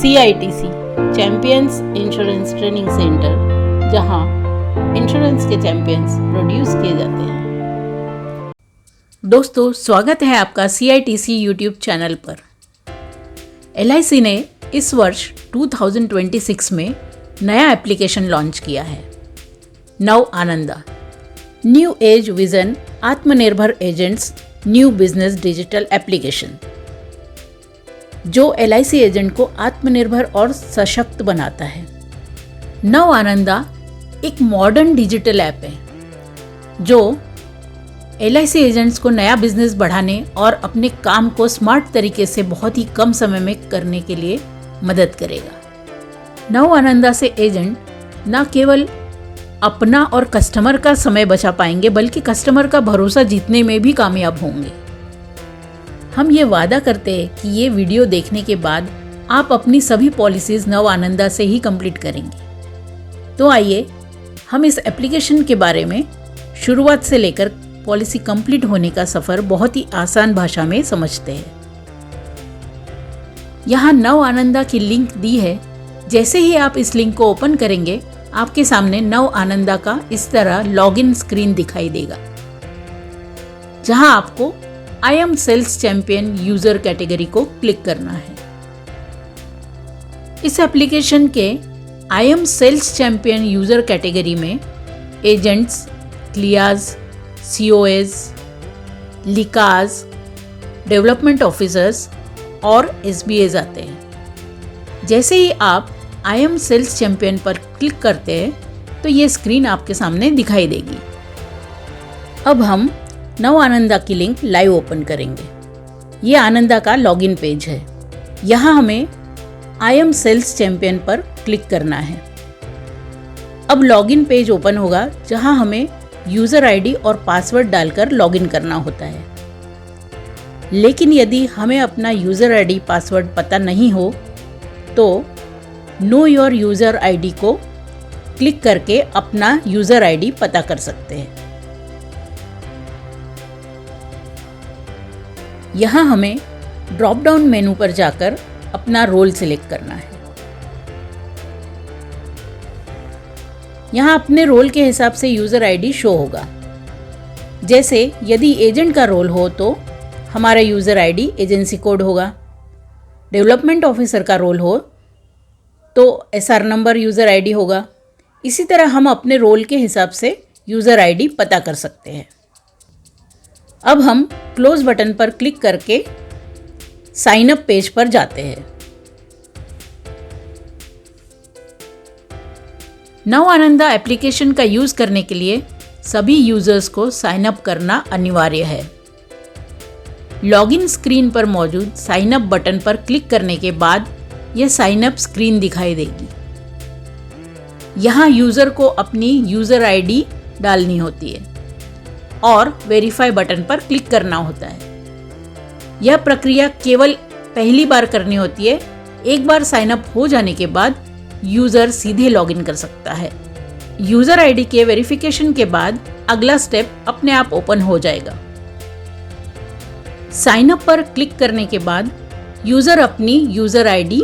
CITC champions insurance training centre, जहां insurance के champions produce किए जाते हैं। दोस्तों, स्वागत है आपका CITC यूट्यूब चैनल पर। LIC ने इस वर्ष 2026 में नया एप्लीकेशन लॉन्च किया है, नव आनंदा, न्यू एज विजन आत्मनिर्भर agents new business digital application, जो LIC एजेंट को आत्मनिर्भर और सशक्त बनाता है। नव आनंदा एक मॉडर्न डिजिटल ऐप है जो LIC एजेंट्स को नया बिजनेस बढ़ाने और अपने काम को स्मार्ट तरीके से बहुत ही कम समय में करने के लिए मदद करेगा। नव आनंदा से एजेंट न केवल अपना और कस्टमर का समय बचा पाएंगे, बल्कि कस्टमर का भरोसा जीतने में भी कामयाब होंगे। हम ये वादा करते हैं कि ये वीडियो देखने के बाद आप अपनी सभी पॉलिसीज नव आनंदा से ही कंप्लीट करेंगे। तो आइए हम इस एप्लीकेशन के बारे में शुरुआत से लेकर पॉलिसी कंप्लीट होने का सफ़र बहुत ही आसान भाषा में समझते हैं। यहाँ नव आनंदा की लिंक दी है। जैसे ही आप इस लिंक को ओपन करेंगे, आपके सामने नव आनंदा का इस तरह लॉगिन स्क्रीन दिखाई देगा, जहां आपको I M sales champion user category को क्लिक करना है। इस एप्लीकेशन के I M sales champion user category में एजेंट्स, क्लियाज, COAs, लिकाज, डेवलपमेंट ऑफिसर्स और SBAs आते हैं। जैसे ही आप आई एम सेल्स चैंपियन पर क्लिक करते हैं तो ये स्क्रीन आपके सामने दिखाई देगी। अब हम नव आनंदा की लिंक लाइव ओपन करेंगे। ये आनंदा का लॉगिन पेज है। यहाँ हमें आई एम सेल्स चैंपियन पर क्लिक करना है। अब लॉगिन पेज ओपन होगा, जहाँ हमें यूज़र ID और पासवर्ड डालकर लॉगिन करना होता है। लेकिन यदि हमें अपना यूज़र ID पासवर्ड पता नहीं हो तो नो योर यूज़र ID को क्लिक करके अपना यूज़र ID पता कर सकते हैं। यहाँ हमें ड्रॉप डाउन मेनू पर जाकर अपना रोल सिलेक्ट करना है। यहाँ अपने रोल के हिसाब से यूज़र ID शो होगा। जैसे यदि एजेंट का रोल हो तो हमारा यूज़र ID एजेंसी कोड होगा। डेवलपमेंट ऑफिसर का रोल हो तो SR नंबर यूज़र ID होगा। इसी तरह हम अपने रोल के हिसाब से यूज़र ID पता कर सकते हैं। अब हम क्लोज बटन पर क्लिक करके साइन अप पेज पर जाते हैं। नव आनंदा एप्लीकेशन का यूज़ करने के लिए सभी यूजर्स को साइन अप करना अनिवार्य है। लॉगिन स्क्रीन पर मौजूद साइन अप बटन पर क्लिक करने के बाद यह साइन अप स्क्रीन दिखाई देगी। यहाँ यूज़र को अपनी यूज़र ID डालनी होती है और वेरीफाई बटन पर क्लिक करना होता है। यह प्रक्रिया केवल पहली बार करनी होती है। एक बार साइन अप हो जाने के बाद यूज़र सीधे लॉगिन कर सकता है। यूज़र ID के वेरिफिकेशन के बाद अगला स्टेप अपने आप ओपन हो जाएगा। साइन अप पर क्लिक करने के बाद यूज़र अपनी यूज़र ID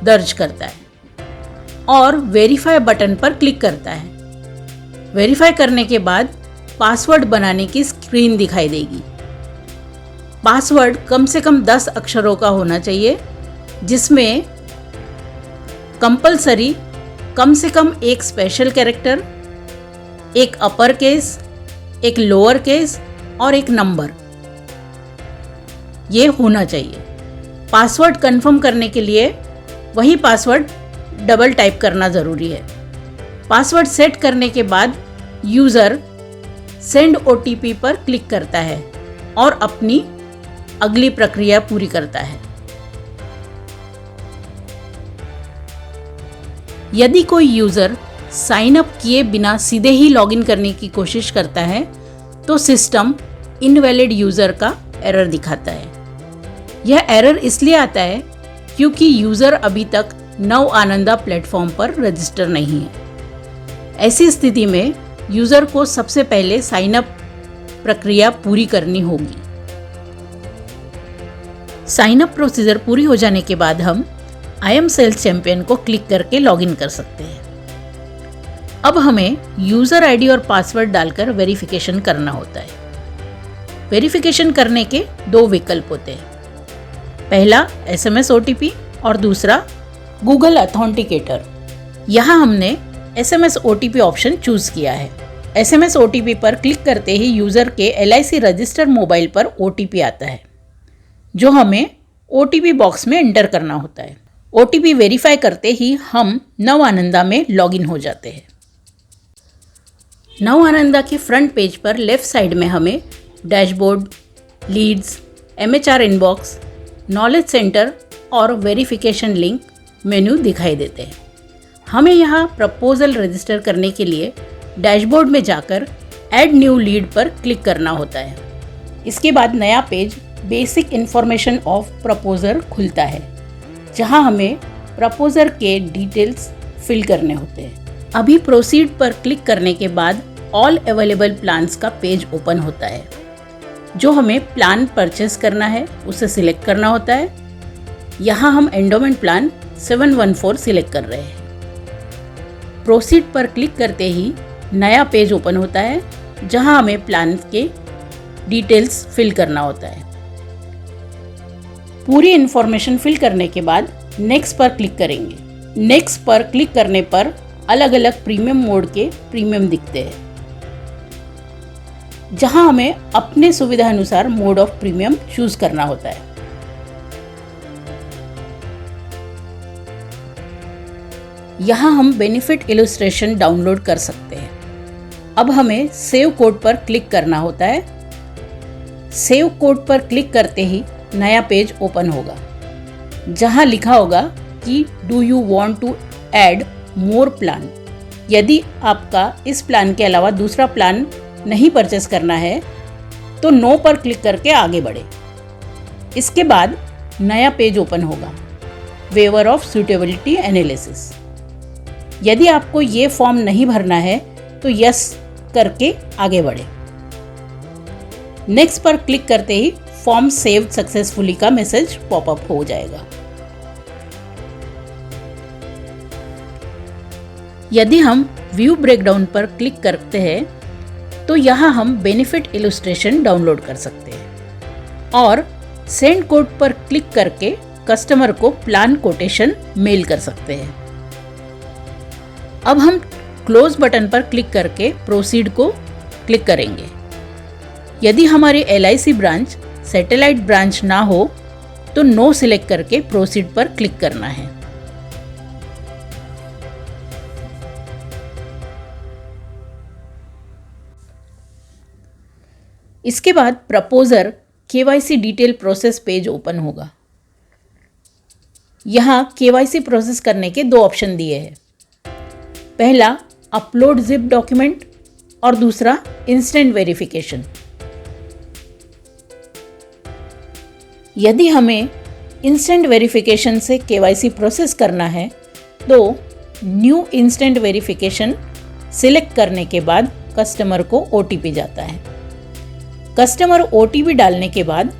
दर्ज करता है और वेरीफाई बटन पर क्लिक करता है। वेरीफाई करने के बाद पासवर्ड बनाने की स्क्रीन दिखाई देगी। पासवर्ड कम से कम 10 अक्षरों का होना चाहिए, जिसमें कंपलसरी कम से कम एक स्पेशल कैरेक्टर, एक अपर केस, एक लोअर केस और एक नंबर ये होना चाहिए। पासवर्ड कंफर्म करने के लिए वही पासवर्ड डबल टाइप करना ज़रूरी है। पासवर्ड सेट करने के बाद यूज़र सेंड OTP पर क्लिक करता है और अपनी अगली प्रक्रिया पूरी करता है। यदि कोई यूज़र साइन अप किए बिना सीधे ही लॉगिन करने की कोशिश करता है तो सिस्टम इनवैलिड यूज़र का एरर दिखाता है। यह एरर इसलिए आता है क्योंकि यूज़र अभी तक नव आनंदा प्लेटफॉर्म पर रजिस्टर नहीं है। ऐसी स्थिति में यूज़र को सबसे पहले साइन अप प्रक्रिया पूरी करनी होगी। साइन अप प्रोसीजर पूरी हो जाने के बाद हम आई एम सेल्स चैंपियन को क्लिक करके लॉगिन कर सकते हैं। अब हमें यूज़र आईडी और पासवर्ड डालकर वेरिफिकेशन करना होता है। वेरिफिकेशन करने के दो विकल्प होते हैं, पहला SMS OTP और दूसरा गूगल अथेंटिकेटर। यहाँ हमने SMS OTP ऑप्शन चूज़ किया है। SMS OTP पर क्लिक करते ही यूज़र के LIC रजिस्टर मोबाइल पर OTP आता है, जो हमें OTP बॉक्स में एंटर करना होता है। OTP वेरीफाई करते ही हम नव आनंदा में लॉगिन हो जाते हैं। नव आनंदा के फ्रंट पेज पर लेफ्ट साइड में हमें dashboard, leads, MHR inbox, knowledge centre और वेरिफिकेशन लिंक मेन्यू दिखाई देते हैं। हमें यहाँ प्रपोजल रजिस्टर करने के लिए डैशबोर्ड में जाकर ऐड न्यू लीड पर क्लिक करना होता है। इसके बाद नया page basic information of proposer खुलता है, जहाँ हमें प्रपोजर के डिटेल्स फिल करने होते हैं। अभी प्रोसीड पर क्लिक करने के बाद ऑल अवेलेबल प्लान्स का पेज ओपन होता है। जो हमें प्लान परचेस करना है उसे सिलेक्ट करना होता है। यहाँ हम एंडोमेंट प्लान 714 सिलेक्ट कर रहे हैं। प्रोसीड पर क्लिक करते ही नया पेज ओपन होता है, जहाँ हमें प्लान के डिटेल्स फिल करना होता है। पूरी इन्फॉर्मेशन फिल करने के बाद नेक्स्ट पर क्लिक करेंगे। नेक्स्ट पर क्लिक करने पर अलग अलग प्रीमियम मोड के प्रीमियम दिखते हैं, जहां हमें अपने सुविधा अनुसार मोड ऑफ प्रीमियम चूज करना होता है। यहाँ हम बेनिफिट इलस्ट्रेशन डाउनलोड कर सकते हैं। अब हमें सेव कोड पर क्लिक करना होता है। सेव कोड पर क्लिक करते ही नया पेज ओपन होगा, जहाँ लिखा होगा कि do you want to add more plan. यदि आपका इस प्लान के अलावा दूसरा प्लान नहीं परचेस करना है तो नो पर क्लिक करके आगे बढ़े। इसके बाद नया पेज ओपन होगा, वेवर ऑफ सूटेबिलिटी एनालिसिस। यदि आपको ये फॉर्म नहीं भरना है तो यस करके आगे बढ़े। नेक्स्ट पर क्लिक करते ही फॉर्म सेव सक्सेसफुली का मैसेज पॉपअप हो जाएगा। यदि हम व्यू ब्रेकडाउन पर क्लिक करते हैं तो यहाँ हम बेनिफिट इलस्ट्रेशन डाउनलोड कर सकते हैं और सेंड कोड पर क्लिक करके कस्टमर को प्लान कोटेशन मेल कर सकते हैं। अब हम क्लोज बटन पर क्लिक करके प्रोसीड को क्लिक करेंगे। यदि हमारी LIC ब्रांच सैटेलाइट ब्रांच ना हो तो नो सिलेक्ट करके प्रोसीड पर क्लिक करना है। इसके बाद proposer KYC detail process page open होगा। यहाँ KYC प्रोसेस करने के दो ऑप्शन दिए हैं, पहला अपलोड जिप डॉक्यूमेंट और दूसरा इंस्टेंट वेरिफिकेशन। यदि हमें इंस्टेंट वेरिफिकेशन से KYC प्रोसेस करना है तो न्यू इंस्टेंट वेरिफिकेशन सिलेक्ट करने के बाद कस्टमर को OTP जाता है। कस्टमर OTP डालने के बाद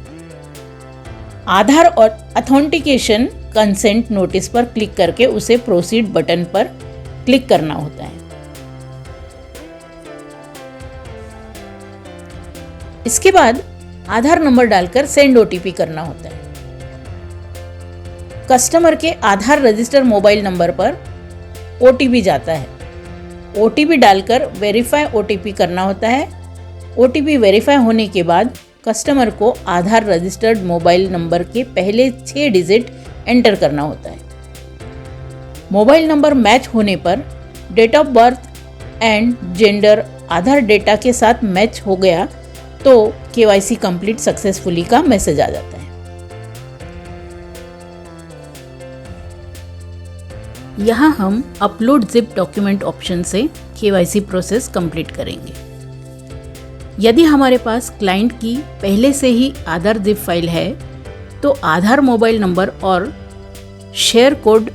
आधार और अथेंटिकेशन कंसेंट नोटिस पर क्लिक करके उसे प्रोसीड बटन पर क्लिक करना होता है। इसके बाद आधार नंबर डालकर सेंड OTP करना होता है। कस्टमर के आधार रजिस्टर मोबाइल नंबर पर OTP जाता है। OTP डालकर वेरीफाई OTP करना होता है। OTP वेरीफाई होने के बाद कस्टमर को आधार रजिस्टर्ड मोबाइल नंबर के पहले 6 डिजिट एंटर करना होता है। मोबाइल नंबर मैच होने पर date of birth and gender Aadhaar data के साथ मैच हो गया तो KYC कंप्लीट सक्सेसफुली का मैसेज आ जाता है। यहाँ हम अपलोड जिप डॉक्यूमेंट ऑप्शन से KYC प्रोसेस कंप्लीट करेंगे। यदि हमारे पास क्लाइंट की पहले से ही आधार जिप फाइल है तो आधार मोबाइल नंबर और शेयर कोड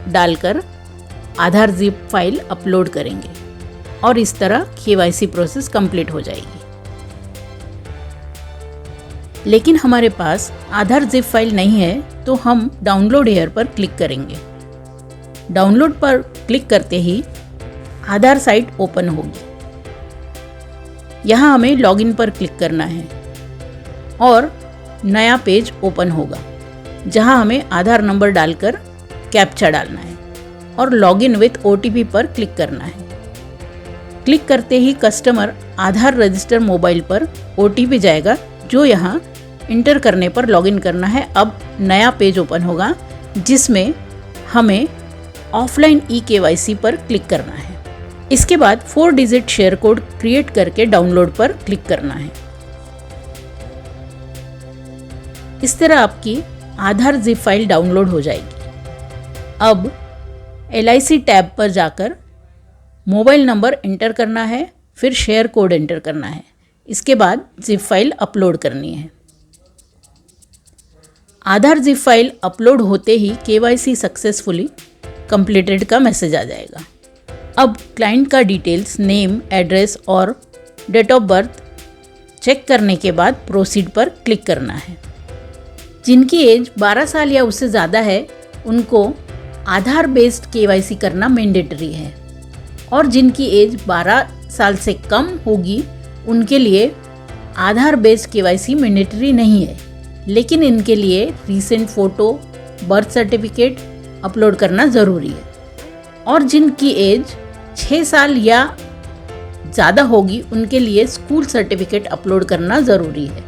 डालकर आधार जिप फाइल अपलोड करेंगे और इस तरह KYC प्रोसेस कंप्लीट हो जाएगी। लेकिन हमारे पास आधार जिप फाइल नहीं है तो हम डाउनलोड हियर पर क्लिक करेंगे। डाउनलोड पर क्लिक करते ही आधार साइट ओपन होगी। यहाँ हमें लॉगिन पर क्लिक करना है और नया पेज ओपन होगा जहाँ हमें आधार नंबर डालकर कैप्चा डालना है और लॉगिन विथ OTP पर क्लिक करना है। क्लिक करते ही कस्टमर आधार रजिस्टर मोबाइल पर OTP जाएगा जो यहाँ इंटर करने पर लॉगिन करना है। अब नया पेज ओपन होगा जिसमें हमें ऑफलाइन eKYC पर क्लिक करना है। इसके बाद 4 डिजिट शेयर कोड क्रिएट करके डाउनलोड पर क्लिक करना है। इस तरह आपकी आधार जिप फाइल डाउनलोड हो जाएगी। अब LIC टैब पर जाकर मोबाइल नंबर एंटर करना है, फिर शेयर कोड एंटर करना है। इसके बाद जिप फाइल अपलोड करनी है। आधार जिप फाइल अपलोड होते ही KYC सक्सेसफुली कंप्लीटेड का मैसेज आ जाएगा। अब क्लाइंट का डिटेल्स, नेम, एड्रेस और डेट ऑफ बर्थ चेक करने के बाद प्रोसीड पर क्लिक करना है। जिनकी एज 12 साल या उससे ज़्यादा है उनको आधार बेस्ड KYC करना मैंडेटरी है और जिनकी एज 12 साल से कम होगी उनके लिए आधार बेस्ड KYC मैंडेटरी नहीं है, लेकिन इनके लिए recent photo, birth certificate upload करना ज़रूरी है। और जिनकी एज 6 साल या ज़्यादा होगी उनके लिए स्कूल सर्टिफिकेट अपलोड करना ज़रूरी है।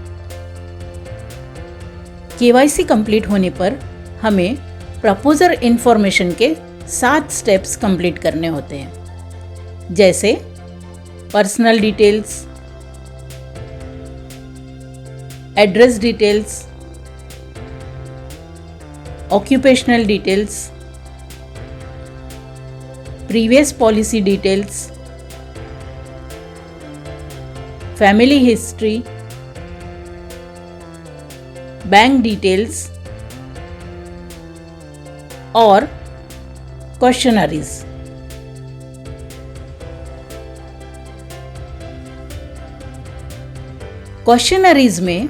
KYC कंप्लीट होने पर हमें प्रपोजर इन्फॉर्मेशन के 7 स्टेप्स कंप्लीट करने होते हैं, जैसे personal details, address details, occupational details, previous policy details, family history, bank details और क्वेश्चनरीज। क्वेश्चनरीज में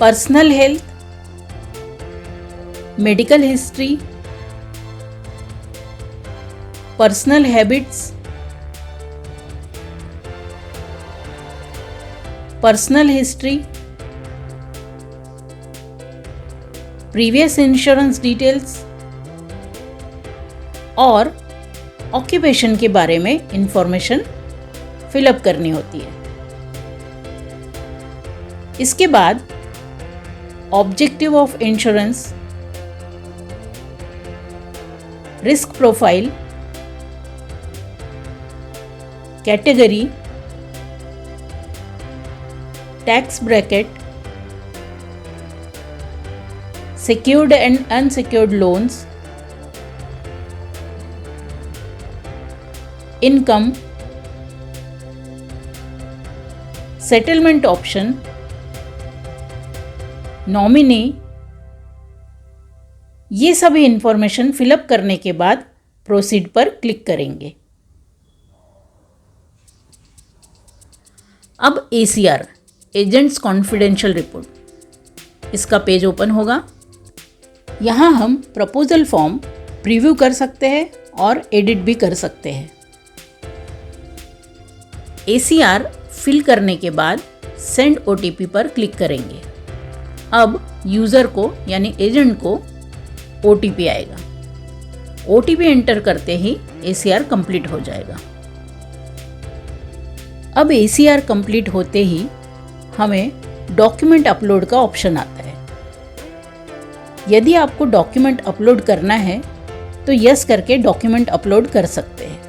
personal health, medical history, personal habits, personal history, previous insurance details और ऑक्यूपेशन के बारे में इंफॉर्मेशन फिलअप करनी होती है। इसके बाद objective of insurance, risk profile, category, tax bracket, secured and unsecured loans, income, settlement option, nominee, ये सभी इंफॉर्मेशन फिलअप करने के बाद प्रोसीड पर क्लिक करेंगे। अब ACR, एजेंट्स कॉन्फिडेंशियल रिपोर्ट, इसका पेज ओपन होगा। यहाँ हम प्रपोजल फॉर्म प्रीव्यू कर सकते हैं और एडिट भी कर सकते हैं। ACR फिल करने के बाद सेंड OTP पर क्लिक करेंगे। अब यूज़र को यानी एजेंट को OTP आएगा। OTP एंटर करते ही ACR कंप्लीट हो जाएगा। अब ACR कंप्लीट होते ही हमें डॉक्यूमेंट अपलोड का ऑप्शन आता है। यदि आपको डॉक्यूमेंट अपलोड करना है तो यस करके डॉक्यूमेंट अपलोड कर सकते हैं।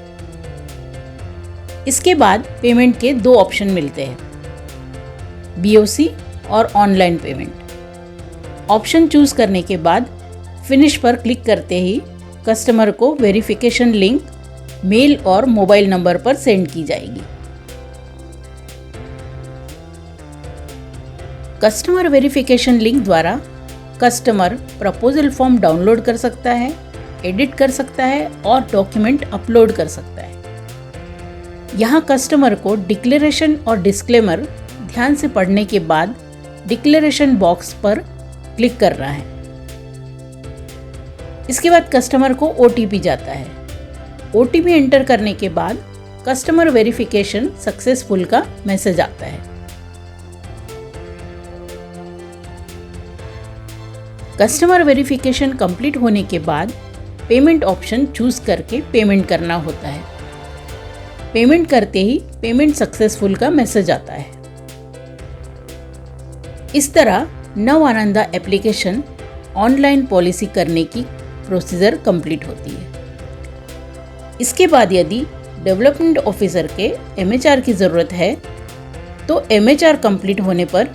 इसके बाद पेमेंट के 2 ऑप्शन मिलते हैं, BOC और ऑनलाइन पेमेंट। ऑप्शन चूज करने के बाद फिनिश पर क्लिक करते ही कस्टमर को वेरिफिकेशन लिंक मेल और मोबाइल नंबर पर सेंड की जाएगी। कस्टमर वेरिफिकेशन लिंक द्वारा कस्टमर प्रपोजल फॉर्म डाउनलोड कर सकता है, एडिट कर सकता है और डॉक्यूमेंट अपलोड कर सकता है। यहाँ कस्टमर को डिक्लेरेशन और डिस्क्लेमर ध्यान से पढ़ने के बाद डिक्लेरेशन बॉक्स पर क्लिक कर रहा है। इसके बाद कस्टमर को OTP जाता है। OTP एंटर करने के बाद कस्टमर वेरिफिकेशन सक्सेसफुल का मैसेज आता है। कस्टमर वेरिफिकेशन कंप्लीट होने के बाद पेमेंट ऑप्शन चूज करके पेमेंट करना होता है। पेमेंट करते ही पेमेंट सक्सेसफुल का मैसेज आता है। इस तरह नव आनंदा एप्लीकेशन ऑनलाइन पॉलिसी करने की प्रोसीजर कंप्लीट होती है। इसके बाद यदि डेवलपमेंट ऑफिसर के MHR की ज़रूरत है तो MHR कंप्लीट होने पर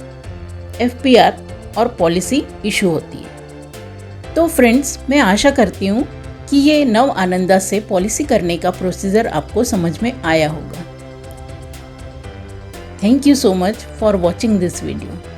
FPR और पॉलिसी इशू होती है। तो फ्रेंड्स, मैं आशा करती हूँ कि ये नव आनंदा से पॉलिसी करने का प्रोसीजर आपको समझ में आया होगा। Thank you so much for watching this video.